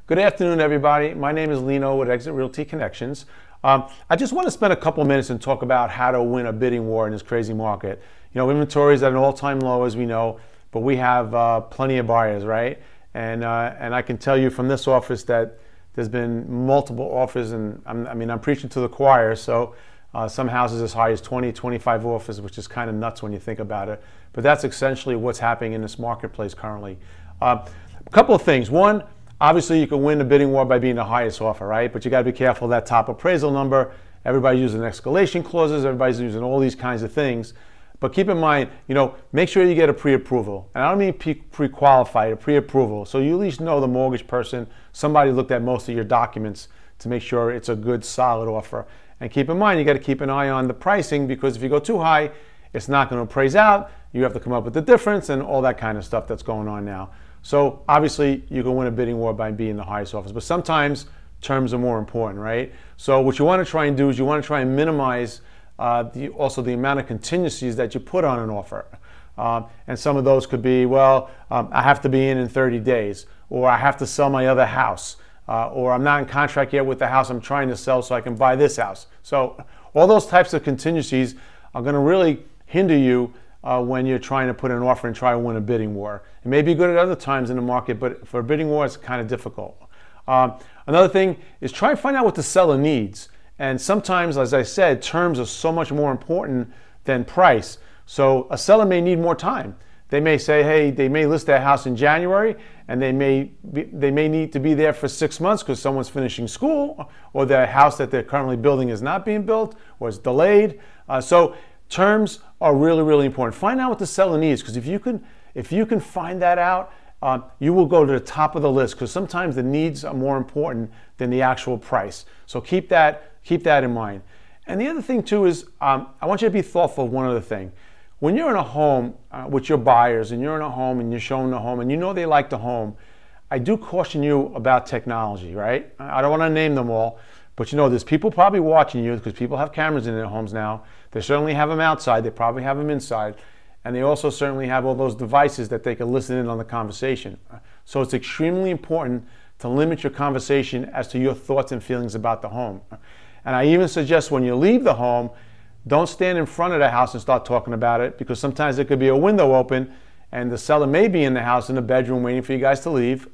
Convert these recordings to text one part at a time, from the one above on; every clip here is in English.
Good afternoon, everybody. My name is Lino with Exit Realty Connections. I just want to spend a couple minutes and talk about how to win a bidding war in this crazy market. You know, inventory is at an all-time low, as we know, but we have plenty of buyers, right? And I can tell you from this office that there's been multiple offers, and I'm preaching to the choir. So some houses as high as 20, 25 offers, which is kind of nuts when you think about it. But that's essentially what's happening in this marketplace currently. A couple of things. One, obviously, you can win the bidding war by being the highest offer, right? But you got to be careful of that top appraisal number. Everybody's using escalation clauses. Everybody's using all these kinds of things. But keep in mind, you know, make sure you get a pre-approval. And I don't mean pre-qualified, a pre-approval. So you at least know the mortgage person, somebody looked at most of your documents to make sure it's a good, solid offer. And keep in mind, you got to keep an eye on the pricing, because if you go too high, it's not going to appraise out. You have to come up with the difference and all that kind of stuff that's going on now. So obviously you can win a bidding war by being the highest offers, but sometimes terms are more important, right? So what you want to try and do is you want to try and minimize also the amount of contingencies that you put on an offer. And some of those could be, well, I have to be in 30 days, or I have to sell my other house, or I'm not in contract yet with the house I'm trying to sell so I can buy this house. So all those types of contingencies are going to really hinder you when you're trying to put an offer and try to win a bidding war. It may be good at other times in the market, but for a bidding war, it's kind of difficult. Another thing is try and find out what the seller needs. And sometimes, as I said, terms are so much more important than price. So a seller may need more time. They may say, hey, they may list their house in January, and they may need to be there for 6 months because someone's finishing school, or their house that they're currently building is not being built, or it's delayed. So terms are really, really important. Find out what the seller needs, because if you can find that out, you will go to the top of the list, because sometimes the needs are more important than the actual price. So keep that in mind. And the other thing too is, I want you to be thoughtful of one other thing. When you're in a home with your buyers, and you're in a home and you're showing the home and you know they like the home, I do caution you about technology, right? I don't want to name them all, but you know, there's people probably watching you, because people have cameras in their homes now. They certainly have them outside. They probably have them inside. And they also certainly have all those devices that they can listen in on the conversation. So it's extremely important to limit your conversation as to your thoughts and feelings about the home. And I even suggest when you leave the home, don't stand in front of the house and start talking about it, because sometimes there could be a window open and the seller may be in the house in the bedroom waiting for you guys to leave,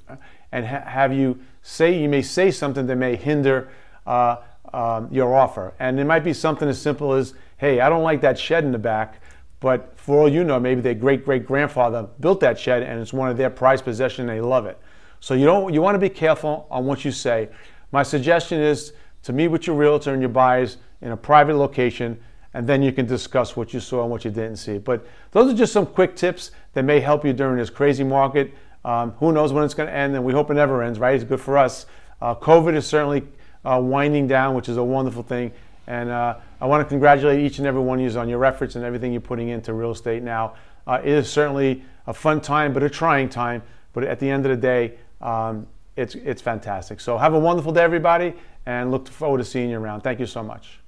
and you may say something that may hinder your offer. And it might be something as simple as, hey, I don't like that shed in the back, but for all you know, maybe their great-great-grandfather built that shed and it's one of their prized possessions and they love it. So you want to be careful on what you say. My suggestion is to meet with your realtor and your buyers in a private location, and then you can discuss what you saw and what you didn't see. But those are just some quick tips that may help you during this crazy market. Who knows when it's going to end, and we hope it never ends, right? It's good for us. COVID is certainly winding down, which is a wonderful thing. And I want to congratulate each and every one of you on your efforts and everything you're putting into real estate now. It is certainly a fun time, but a trying time. But at the end of the day, it's fantastic. So have a wonderful day, everybody, and look forward to seeing you around. Thank you so much.